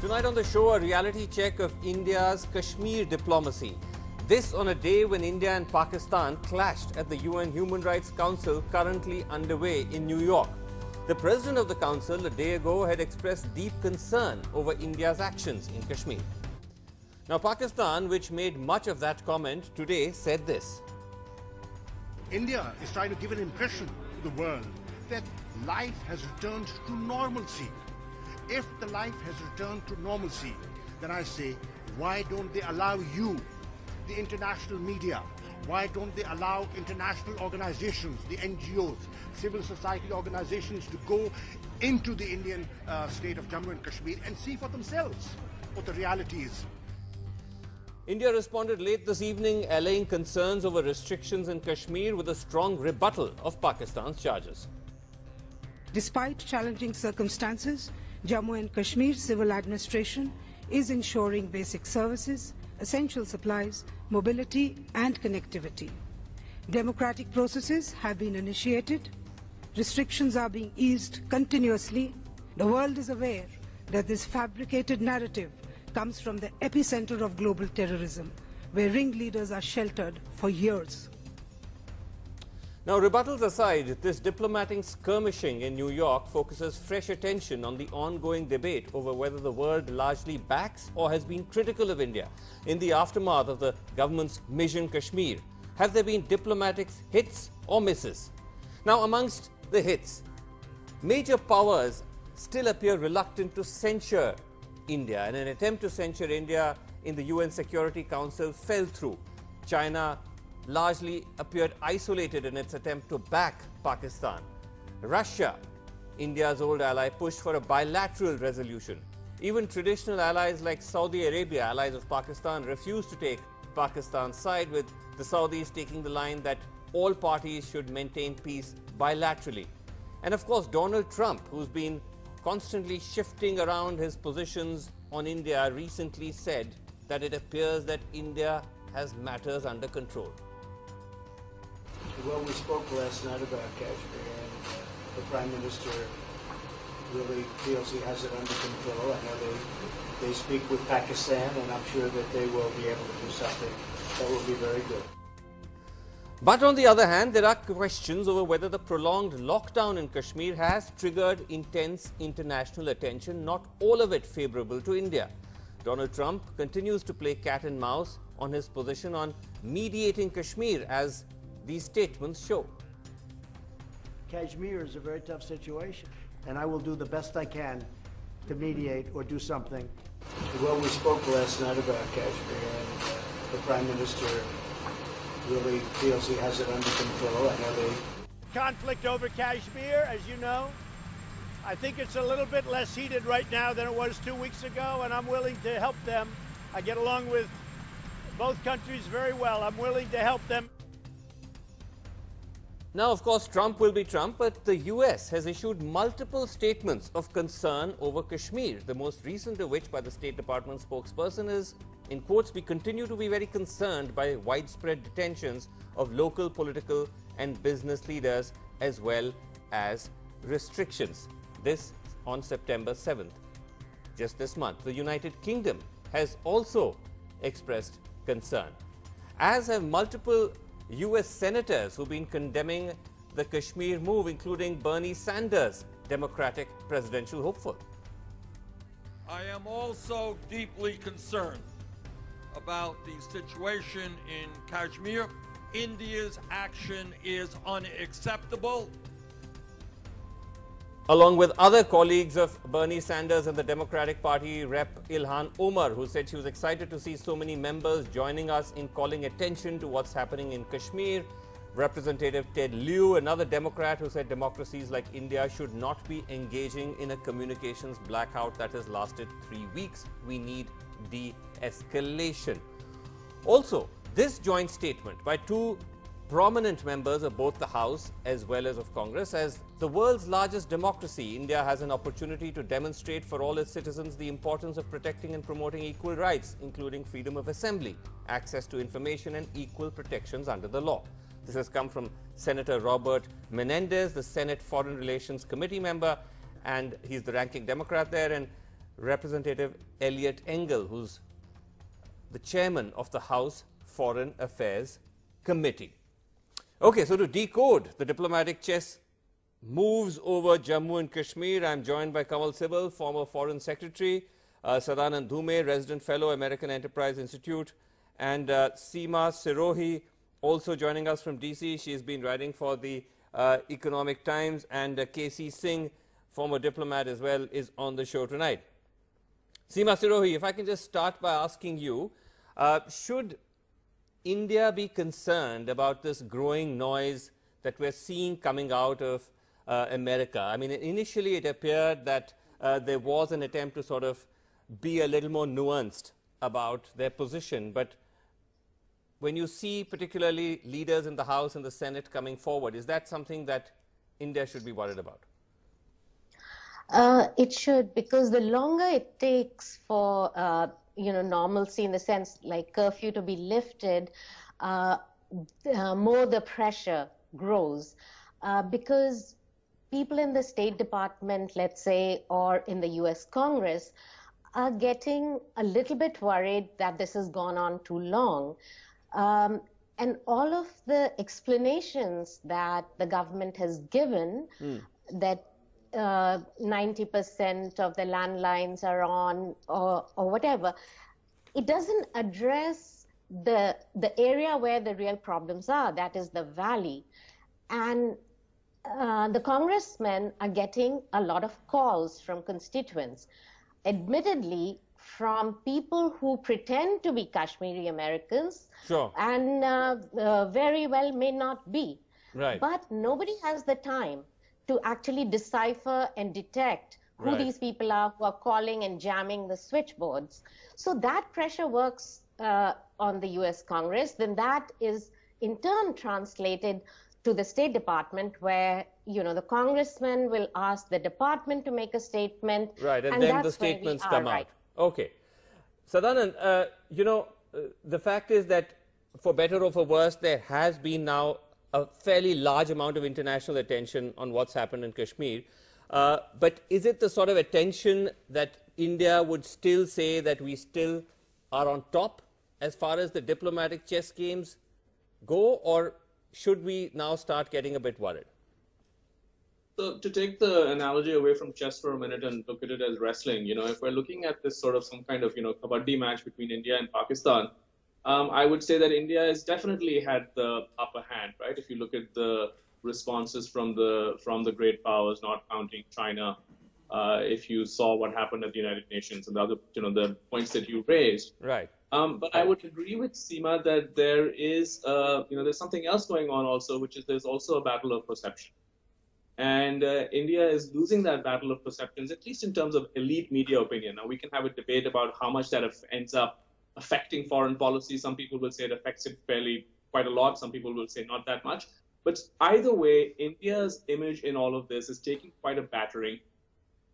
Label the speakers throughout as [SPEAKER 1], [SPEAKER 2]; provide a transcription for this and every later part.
[SPEAKER 1] Tonight on the show, a reality check of India's Kashmir diplomacy. This on a day when India and Pakistan clashed at the UN Human Rights Council currently underway in New York. The president of the council a day ago had expressed deep concern over India's actions in Kashmir. Now Pakistan, which made much of that comment today, said this.
[SPEAKER 2] India is trying to give an impression to the world that life has returned to normalcy. If the life has returned to normalcy, then I say, why don't they allow you, the international media, why don't they allow international organizations, the NGOs, civil society organizations to go into the Indian state of Jammu and Kashmir and see for themselves what the reality is.
[SPEAKER 1] India responded late this evening, allaying concerns over restrictions in Kashmir with a strong rebuttal of Pakistan's charges.
[SPEAKER 3] Despite challenging circumstances, Jammu and Kashmir civil administration is ensuring basic services, essential supplies, mobility and connectivity. Democratic processes have been initiated. Restrictions are being eased continuously. The world is aware that this fabricated narrative comes from the epicenter of global terrorism, where ringleaders are sheltered for years.
[SPEAKER 1] Now, rebuttals aside, this diplomatic skirmishing in New York focuses fresh attention on the ongoing debate over whether the world largely backs or has been critical of India in the aftermath of the government's Mission Kashmir. Have there been diplomatic hits or misses? Now, amongst the hits, major powers still appear reluctant to censure India, and an attempt to censure India in the UN Security Council fell through. China largely appeared isolated in its attempt to back Pakistan. Russia, India's old ally, pushed for a bilateral resolution. Even traditional allies like Saudi Arabia, allies of Pakistan, refused to take Pakistan's side, with the Saudis taking the line that all parties should maintain peace bilaterally. And of course, Donald Trump, who's been constantly shifting around his positions on India, recently said that it appears that India has matters under control.
[SPEAKER 4] Well, we spoke last night about Kashmir, and the Prime Minister really feels he has it under control. I know they speak with Pakistan, and I'm sure that they will be able to do something that will be very good.
[SPEAKER 1] But on the other hand, there are questions over whether the prolonged lockdown in Kashmir has triggered intense international attention, not all of it favorable to India. Donald Trump continues to play cat and mouse on his position on mediating Kashmir, as these statements show.
[SPEAKER 4] Kashmir is a very tough situation, and I will do the best I can to mediate or do something. Well, we spoke last night about Kashmir, and the Prime Minister really feels he has it under control. I know they...
[SPEAKER 5] Conflict over Kashmir, as you know, I think it's a little bit less heated right now than it was 2 weeks ago, and I'm willing to help them. I get along with both countries very well. I'm willing to help them.
[SPEAKER 1] Now, of course, Trump will be Trump, but the US has issued multiple statements of concern over Kashmir, the most recent of which by the State Department spokesperson is, in quotes, "We continue to be very concerned by widespread detentions of local political and business leaders as well as restrictions." This on September 7th. Just this month, the United Kingdom has also expressed concern, as have multiple US senators who've been condemning the Kashmir move, including Bernie Sanders, Democratic presidential hopeful.
[SPEAKER 6] I am also deeply concerned about the situation in Kashmir. India's action is unacceptable.
[SPEAKER 1] Along with other colleagues of Bernie Sanders and the Democratic Party, Rep. Ilhan Omar, who said she was excited to see so many members joining us in calling attention to what's happening in Kashmir. Representative Ted Lieu, another Democrat, who said democracies like India should not be engaging in a communications blackout that has lasted 3 weeks. We need de-escalation. Also, this joint statement by two prominent members of both the House as well as of Congress. As the world's largest democracy, India has an opportunity to demonstrate for all its citizens the importance of protecting and promoting equal rights, including freedom of assembly, access to information and equal protections under the law. This has come from Senator Robert Menendez, the Senate Foreign Relations Committee member, and he's the ranking Democrat there. And Representative Eliot Engel, who's the chairman of the House Foreign Affairs Committee. Okay, so to decode the diplomatic chess moves over Jammu and Kashmir, I'm joined by Kamal Sibal, former Foreign Secretary, Sadanand Dhume, Resident Fellow, American Enterprise Institute, and Seema Sirohi, also joining us from DC. She's been writing for the Economic Times, and KC Singh, former diplomat as well, is on the show tonight. Seema Sirohi, if I can just start by asking you, should India be concerned about this growing noise that we're seeing coming out of America? I mean, initially it appeared that there was an attempt to sort of be a little more nuanced about their position, but when you see particularly leaders in the House and the Senate coming forward, is that something that India should be worried about?
[SPEAKER 7] It should, because the longer it takes for normalcy, in the sense like curfew, to be lifted, more the pressure grows, because people in the State Department, let's say, or in the US Congress are getting a little bit worried that this has gone on too long. And all of the explanations that the government has given, that 90% of the landlines are on, or whatever, it doesn't address the area where the real problems are, that is the valley. And the congressmen are getting a lot of calls from constituents, admittedly from people who pretend to be Kashmiri Americans,
[SPEAKER 1] sure,
[SPEAKER 7] and very well may not be.
[SPEAKER 1] Right.
[SPEAKER 7] But nobody has the time to actually decipher and detect who these people are who are calling and jamming the switchboards. So that pressure works on the US Congress, then that is in turn translated to the State Department, where the congressman will ask the department to make a statement.
[SPEAKER 1] Right, and then the statements come out. Okay. Sadanand, the fact is that for better or for worse, there has been now a fairly large amount of international attention on what's happened in Kashmir. But is it the sort of attention that India would still say that we still are on top as far as the diplomatic chess games go, or should we now start getting a bit worried?
[SPEAKER 8] So to take the analogy away from chess for a minute and look at it as wrestling, if we're looking at this sort of some kind of, kabaddi match between India and Pakistan, I would say that India has definitely had the upper hand, right? If you look at the responses from the great powers, not counting China, if you saw what happened at the United Nations and the other, the points that you raised.
[SPEAKER 1] Right.
[SPEAKER 8] But I would agree with Seema that there is, there's something else going on also, which is there's also a battle of perception. And India is losing that battle of perceptions, at least in terms of elite media opinion. Now, we can have a debate about how much that ends up affecting foreign policy. Some people will say it affects it quite a lot. Some people will say not that much. But either way, India's image in all of this is taking quite a battering.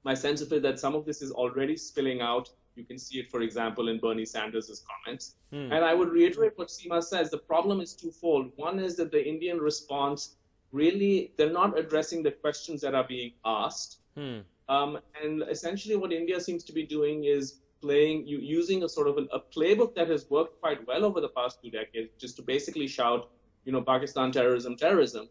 [SPEAKER 8] My sense of it that some of this is already spilling out. You can see it, for example, in Bernie Sanders' comments. And I would reiterate what Seema says. The problem is twofold. One is that the Indian response, really, they're not addressing the questions that are being asked. And essentially what India seems to be doing is using a sort of a playbook that has worked quite well over the past 2 decades, just to basically shout, Pakistan terrorism, terrorism.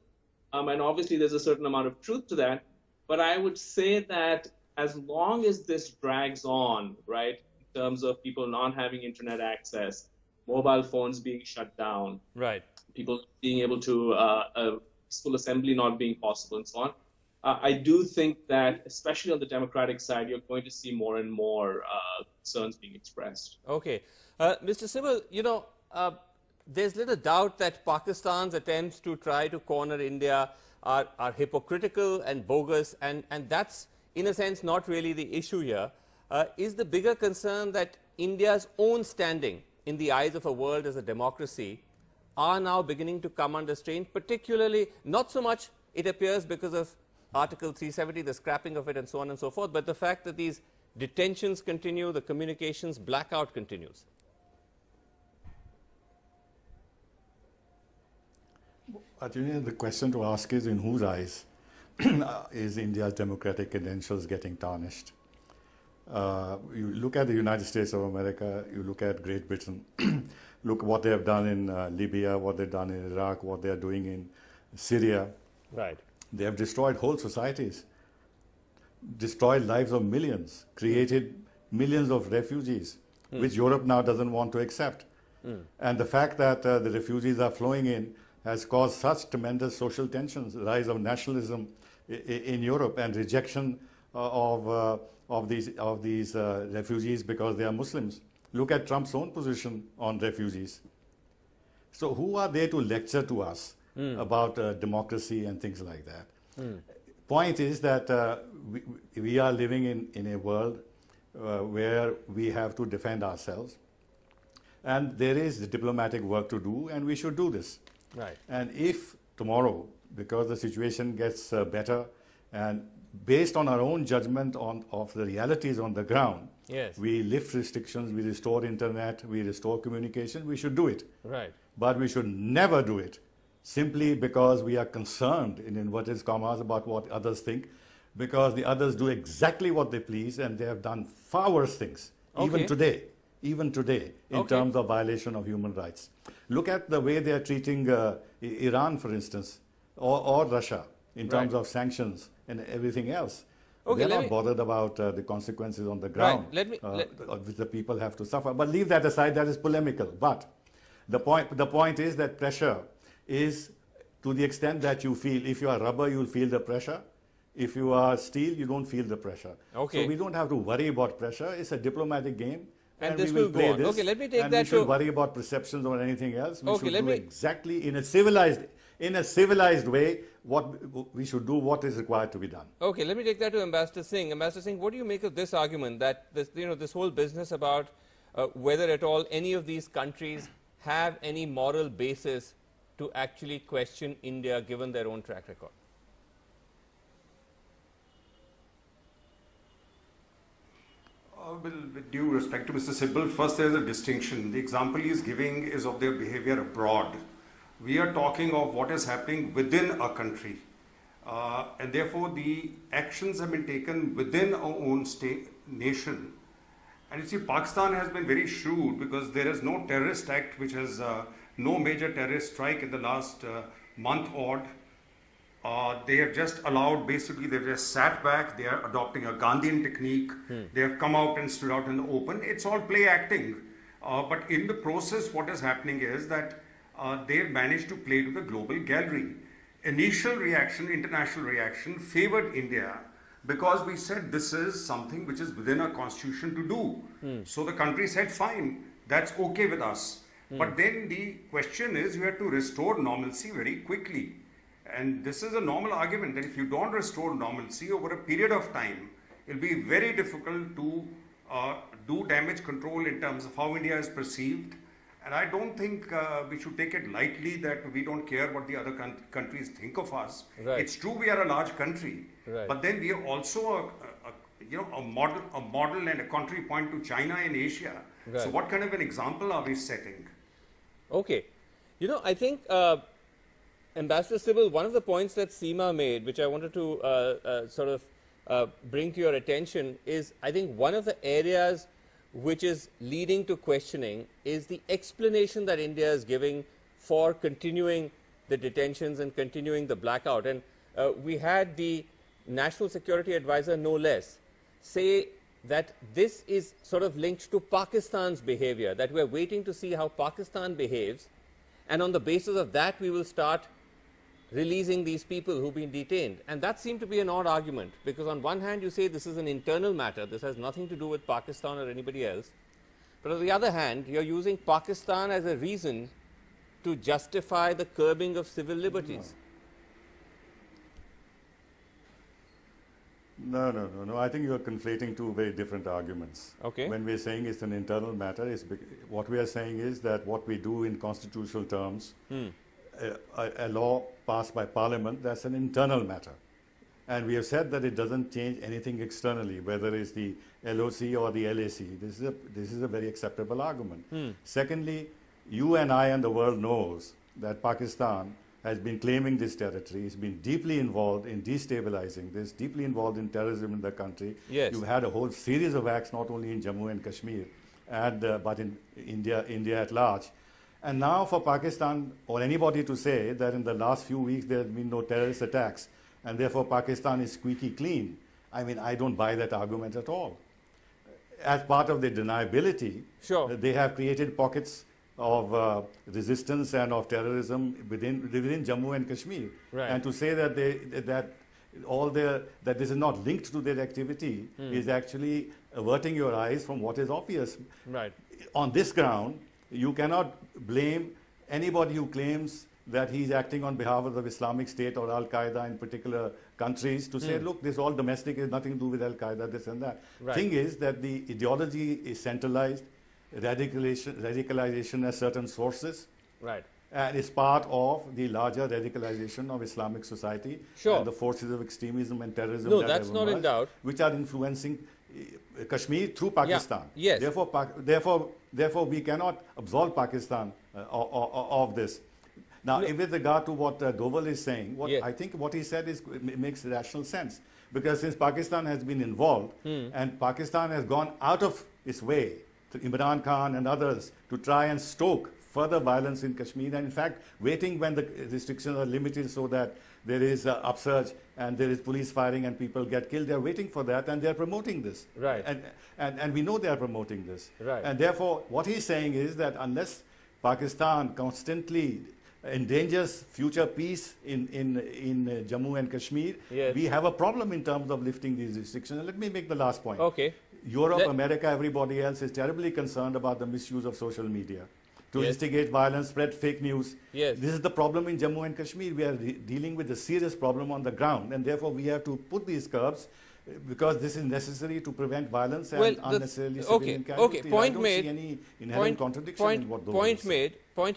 [SPEAKER 8] And obviously there's a certain amount of truth to that. But I would say that as long as this drags on, right, in terms of people not having internet access, mobile phones being shut down,
[SPEAKER 1] right,
[SPEAKER 8] people being able to, peaceful assembly not being possible and so on, I do think that, especially on the Democratic side, you're going to see more and more concerns being expressed.
[SPEAKER 1] Okay. Mr. Sibal, there's little doubt that Pakistan's attempts to try to corner India are hypocritical and bogus, and that's, in a sense, not really the issue here. Is the bigger concern that India's own standing in the eyes of a world as a democracy are now beginning to come under strain, particularly, not so much, it appears, because of Article 370, the scrapping of it and so on and so forth, but the fact that these detentions continue, the communications blackout continues?
[SPEAKER 9] I think the question to ask is, in whose eyes is India's democratic credentials getting tarnished? You look at the United States of America, you look at Great Britain, look what they have done in Libya, what they've done in Iraq, what they are doing in Syria.
[SPEAKER 1] Right.
[SPEAKER 9] They have destroyed whole societies, destroyed lives of millions, created millions of refugees, which Europe now doesn't want to accept. And the fact that the refugees are flowing in has caused such tremendous social tensions, the rise of nationalism in Europe and rejection of these refugees because they are Muslims. Look at Trump's own position on refugees. So who are they to lecture to us about democracy and things like that? Point is that we are living in a world where we have to defend ourselves. And there is diplomatic work to do, and we should do this.
[SPEAKER 1] Right.
[SPEAKER 9] And if tomorrow, because the situation gets better, and based on our own judgment of the realities on the ground,
[SPEAKER 1] yes,
[SPEAKER 9] we lift restrictions, we restore internet, we restore communication, we should do it.
[SPEAKER 1] Right.
[SPEAKER 9] But we should never do it simply because we are concerned, in inverted commas, about what others think, because the others do exactly what they please, and they have done far worse things, even today, in terms of violation of human rights. Look at the way they are treating Iran, for instance, or Russia, in terms of sanctions and everything else. They're not bothered about the consequences on the ground, which the people have to suffer. But leave that aside, that is polemical. But the point is that pressure is to the extent that you feel. If you are rubber, you'll feel the pressure. If you are steel, you don't feel the pressure. Okay. So we don't have to worry about pressure. It's a diplomatic game.
[SPEAKER 1] And this will go on. Okay, let me take that.
[SPEAKER 9] We should worry about perceptions or anything else. We should do exactly in a civilized way what we should do, what is required to be done.
[SPEAKER 1] Okay, let me take that to Ambassador Singh. Ambassador Singh, what do you make of this argument that this whole business about whether at all any of these countries have any moral basis to actually question India given their own track record?
[SPEAKER 10] Well, with due respect to Mr. Sibal, first there is a distinction. The example he is giving is of their behavior abroad. We are talking of what is happening within a country. And therefore, the actions have been taken within our own nation. And you see, Pakistan has been very shrewd because there is no terrorist act which has no major terrorist strike in the last month odd. They have just allowed, basically, they've just sat back. They are adopting a Gandhian technique. They have come out and stood out in the open. It's all play acting. But in the process, what is happening is that they've managed to play to the global gallery. Initial reaction, international reaction, favored India because we said this is something which is within our constitution to do. So the country said, fine, that's okay with us. But then the question is, you have to restore normalcy very quickly. And this is a normal argument that if you don't restore normalcy over a period of time, it'll be very difficult to do damage control in terms of how India is perceived. And I don't think we should take it lightly that we don't care what the other countries think of us. Right. It's true we are a large country, but then we are also a model and a country point to China in Asia. Right. So what kind of an example are we setting?
[SPEAKER 1] Okay. I think Ambassador Sibal, one of the points that Seema made, which I wanted to bring to your attention, is I think one of the areas which is leading to questioning is the explanation that India is giving for continuing the detentions and continuing the blackout. And we had the National Security Advisor, no less, say that this is sort of linked to Pakistan's behavior, that we're waiting to see how Pakistan behaves, and on the basis of that we will start releasing these people who've been detained. And that seemed to be an odd argument, because on one hand you say this is an internal matter, this has nothing to do with Pakistan or anybody else, but on the other hand you're using Pakistan as a reason to justify the curbing of civil liberties.
[SPEAKER 9] No. I think you're conflating two very different arguments. Okay. When we're saying it's an internal matter, what we are saying is that what we do in constitutional terms, a law passed by Parliament, that's an internal matter. And we have said that it doesn't change anything externally, whether it's the LOC or the LAC. This is a very acceptable argument. Secondly, you and I and the world knows that Pakistan has been claiming this territory. He's been deeply involved in destabilizing this, deeply involved in terrorism in the country.
[SPEAKER 1] Yes.
[SPEAKER 9] You've had a whole series of acts, not only in Jammu and Kashmir, but in India at large. And now for Pakistan or anybody to say that in the last few weeks there have been no terrorist attacks and therefore Pakistan is squeaky clean, I mean, I don't buy that argument at all. As part of the deniability,
[SPEAKER 1] sure,
[SPEAKER 9] they have created pockets of resistance and of terrorism within Jammu and Kashmir.
[SPEAKER 1] Right.
[SPEAKER 9] And to say that that this is not linked to their activity is actually averting your eyes from what is obvious.
[SPEAKER 1] Right.
[SPEAKER 9] On this ground, you cannot blame anybody who claims that he's acting on behalf of the Islamic State or Al-Qaeda in particular countries to say, look, this is all domestic, it has nothing to do with Al-Qaeda, this and that.
[SPEAKER 1] Right.
[SPEAKER 9] Thing is that the ideology is centralized, radicalization as certain sources,
[SPEAKER 1] right,
[SPEAKER 9] and is part of the larger radicalization of Islamic society,
[SPEAKER 1] sure,
[SPEAKER 9] and the forces of extremism and terrorism
[SPEAKER 1] no,
[SPEAKER 9] that
[SPEAKER 1] that's
[SPEAKER 9] have
[SPEAKER 1] not in
[SPEAKER 9] emerged,
[SPEAKER 1] doubt,
[SPEAKER 9] which are influencing Kashmir through Pakistan.
[SPEAKER 1] Yeah. Yes.
[SPEAKER 9] Therefore, we cannot absolve Pakistan of this. Now, with regard to what Doval is saying, I think what he said makes rational sense, because since Pakistan has been involved and Pakistan has gone out of its way, to Imran Khan and others, to try and stoke further violence in Kashmir, and in fact waiting when the restrictions are limited so that there is upsurge and there is police firing and people get killed. They're waiting for that and they're promoting this.
[SPEAKER 1] Right.
[SPEAKER 9] And we know they're promoting this.
[SPEAKER 1] Right.
[SPEAKER 9] And therefore, what he's saying is that unless Pakistan constantly endangers future peace in Jammu and Kashmir,
[SPEAKER 1] yes,
[SPEAKER 9] we have a problem in terms of lifting these restrictions. And let me make the last point.
[SPEAKER 1] Okay.
[SPEAKER 9] Europe, America, everybody else is terribly concerned about the misuse of social media to instigate violence, spread fake news.
[SPEAKER 1] Yes.
[SPEAKER 9] This is the problem in Jammu and Kashmir. We are dealing with a serious problem on the ground, and therefore we have to put these curbs because this is necessary to prevent violence and unnecessarily civilian casualties.
[SPEAKER 1] Okay, point
[SPEAKER 9] I don't
[SPEAKER 1] made.
[SPEAKER 9] see any inherent contradiction in what those
[SPEAKER 1] Point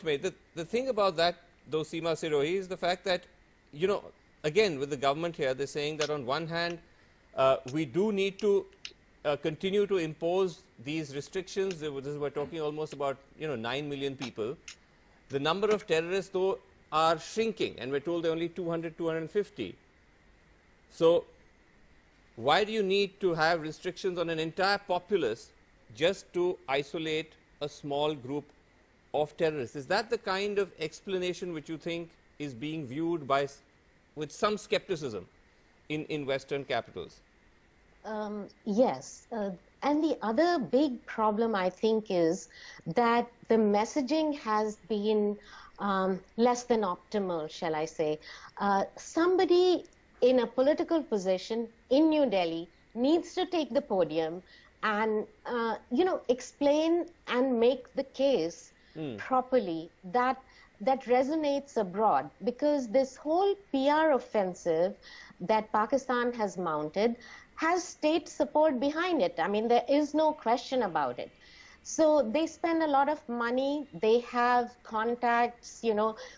[SPEAKER 1] made. The thing about that, though, Seema Sirohi, is the fact that, you know, again, with the government here, they're saying that on one hand, we do need to continue to impose these restrictions. We're talking almost about 9 million people. The number of terrorists, though, are shrinking, and we're told they're only 200, 250. So why do you need to have restrictions on an entire populace just to isolate a small group of terrorists? Is that the kind of explanation which you think is being viewed with some skepticism in Western capitals?
[SPEAKER 7] Yes. And the other big problem, I think, is that the messaging has been less than optimal, shall I say. Somebody in a political position in New Delhi needs to take the podium and, explain and make the case properly that resonates abroad, because this whole PR offensive that Pakistan has mounted has state support behind it. I mean, there is no question about it. So they spend a lot of money. They have contacts,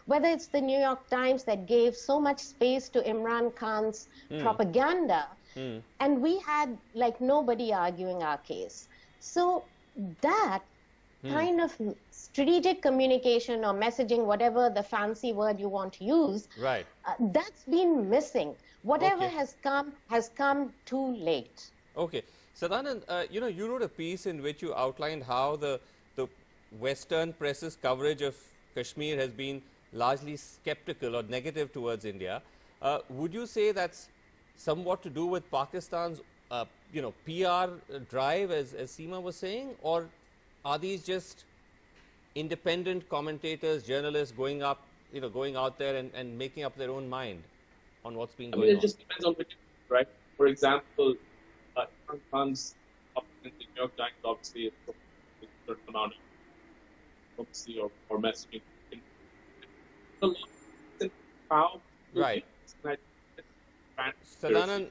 [SPEAKER 7] whether it's the New York Times that gave so much space to Imran Khan's propaganda, and we had like nobody arguing our case. So that kind of strategic communication or messaging, whatever the fancy word you want to use,
[SPEAKER 1] right,
[SPEAKER 7] that's been missing. Whatever has come too late.
[SPEAKER 1] Okay. Sadanand, you wrote a piece in which you outlined how the Western press's coverage of Kashmir has been largely skeptical or negative towards India. Would you say that's somewhat to do with Pakistan's, PR drive, as Seema was saying, or are these just independent commentators, journalists going out there and making up their own mind on what's been going on?
[SPEAKER 8] It just depends on which, right? For example, Imran Khan's up in the New York Times obviously is a certain amount of publicity or messaging. A lot of how
[SPEAKER 1] right. Sadanand,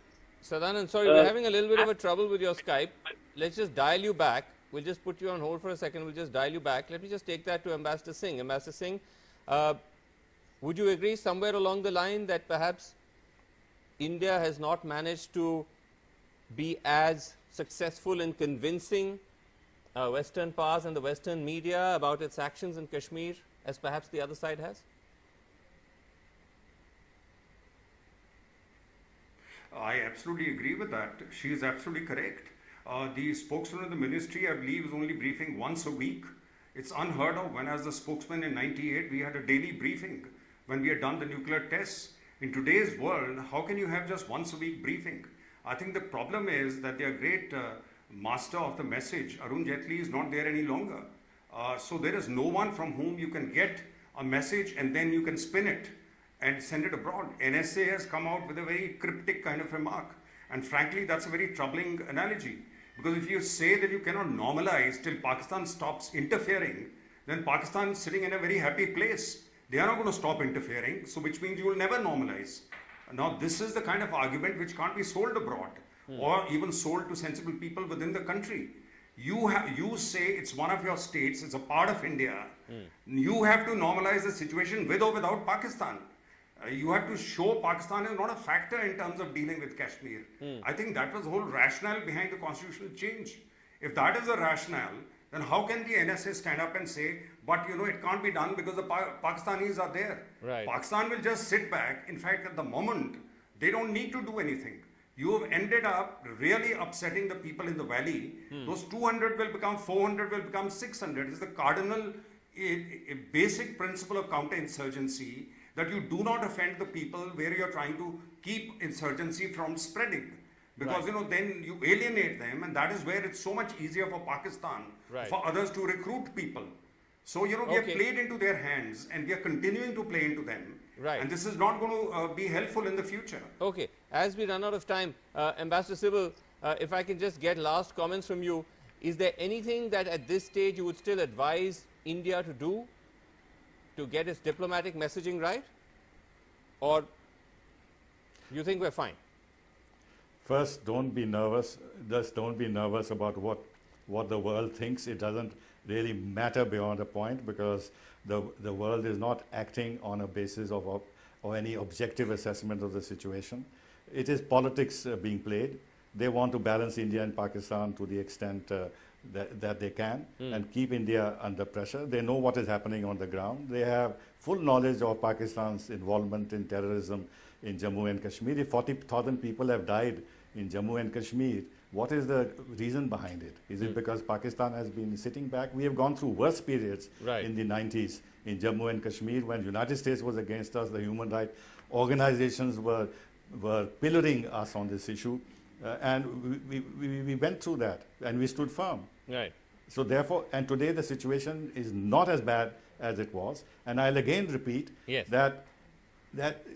[SPEAKER 1] sorry, we're having a little bit of a trouble with your Skype. Let's just dial you back. We'll just put you on hold for a second. We'll just dial you back. Let me just take that to Ambassador Singh. Ambassador Singh, would you agree somewhere along the line that perhaps India has not managed to be as successful in convincing Western powers and the Western media about its actions in Kashmir as perhaps the other side has?
[SPEAKER 10] I absolutely agree with that. She is absolutely correct. The spokesman of the ministry, I believe, is only briefing once a week. It's unheard of. When as the spokesman in '98, we had a daily briefing when we had done the nuclear tests. In today's world, how can you have just once a week briefing? I think the problem is that their great master of the message, Arun Jaitley, is not there any longer. So there is no one from whom you can get a message and then you can spin it and send it abroad. NSA has come out with a very cryptic kind of remark. And frankly, that's a very troubling analogy. Because if you say that you cannot normalize till Pakistan stops interfering, then Pakistan is sitting in a very happy place. They are not going to stop interfering, so which means you will never normalize. Now, this is the kind of argument which can't be sold abroad or even sold to sensible people within the country. You say it's one of your states, it's a part of India. You have to normalize the situation with or without Pakistan. You have to show Pakistan is not a factor in terms of dealing with Kashmir. I think that was the whole rationale behind the constitutional change. If that is the rationale, then how can the NSA stand up and say, but it can't be done because the Pakistanis are there.
[SPEAKER 1] Right.
[SPEAKER 10] Pakistan will just sit back. In fact, at the moment, they don't need to do anything. You have ended up really upsetting the people in the valley. Those 200 will become 400, will become 600. It's the cardinal, a basic principle of counterinsurgency, that you do not offend the people where you're trying to keep insurgency from spreading. Because, then you alienate them, and that is where it's so much easier for Pakistan, for others to recruit people. So, we have played into their hands, and we are continuing to play into them.
[SPEAKER 1] Right.
[SPEAKER 10] And this is not going to be helpful in the future.
[SPEAKER 1] Okay. As we run out of time, Ambassador Sybil, if I can just get last comments from you, is there anything that at this stage you would still advise India to do to get its diplomatic messaging right? Or you think we're fine?
[SPEAKER 9] First, don't be nervous. Just don't be nervous about what the world thinks. It doesn't really matter beyond a point, because the world is not acting on a basis of any objective assessment of the situation. It is politics being played. They want to balance India and Pakistan to the extent that they can and keep India under pressure. They know what is happening on the ground. They have full knowledge of Pakistan's involvement in terrorism in Jammu and Kashmir. If 40,000 people have died in Jammu and Kashmir, what is the reason behind it? Is it because Pakistan has been sitting back? We have gone through worse periods in the 90s in Jammu and Kashmir when the United States was against us. The human rights organizations were pillaring us on this issue. And we went through that and we stood firm.
[SPEAKER 1] Right.
[SPEAKER 9] So therefore, and today the situation is not as bad as it was. And I'll again repeat that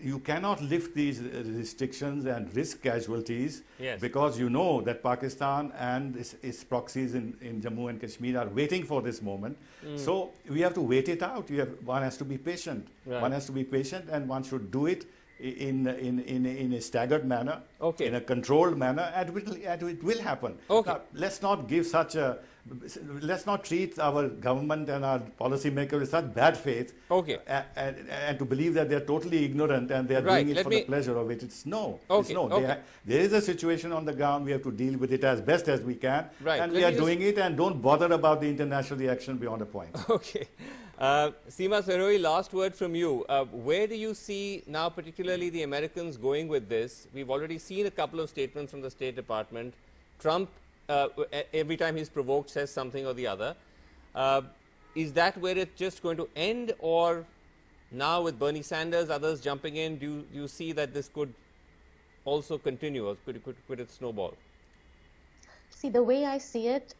[SPEAKER 9] you cannot lift these restrictions and risk casualties because you know that Pakistan and its proxies in Jammu and Kashmir are waiting for this moment. So we have to wait it out. One has to be patient.
[SPEAKER 1] Right.
[SPEAKER 9] One has to be patient, and one should do it in a staggered manner, in a controlled manner, and it will happen. Now, let's not treat our government and our policymakers with such bad faith, and to believe that they are totally ignorant and they are doing it for the pleasure of it. It's no. There is a situation on the ground. We have to deal with it as best as we can, and we are doing it. And don't bother about the international reaction beyond a point.
[SPEAKER 1] Okay. Seema Sirohi, last word from you. Where do you see now, particularly the Americans, going with this? We've already seen a couple of statements from the State Department. Trump, every time he's provoked, says something or the other. Is that where it's just going to end, or now with Bernie Sanders, others jumping in, do you see that this could also continue, or could it snowball?
[SPEAKER 7] See, the way I see it,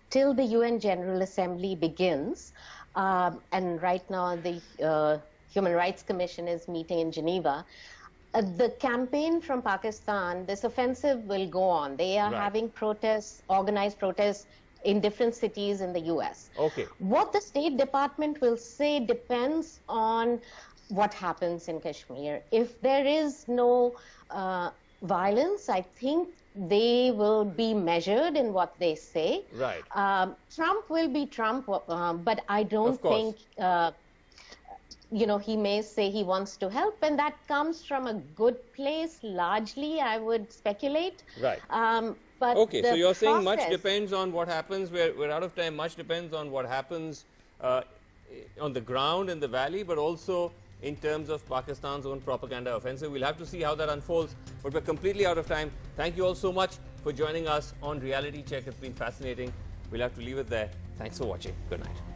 [SPEAKER 7] till the UN General Assembly begins, and right now the Human Rights Commission is meeting in Geneva, the campaign from Pakistan, this offensive will go on. They are having protests, organized protests in different cities in the US. What the State Department will say depends on what happens in Kashmir. If there is no violence, I think they will be measured in what they say.
[SPEAKER 1] Right.
[SPEAKER 7] Trump will be Trump, but I don't think, he may say he wants to help, and that comes from a good place, largely, I would speculate.
[SPEAKER 1] Right.
[SPEAKER 7] But
[SPEAKER 1] so you're saying much depends on what happens. We're out of time. Much depends on what happens on the ground in the valley, but also in terms of Pakistan's own propaganda offensive. We'll have to see how that unfolds, but we're completely out of time. Thank you all so much for joining us on Reality Check. It's been fascinating. We'll have to leave it there. Thanks for watching. Good night.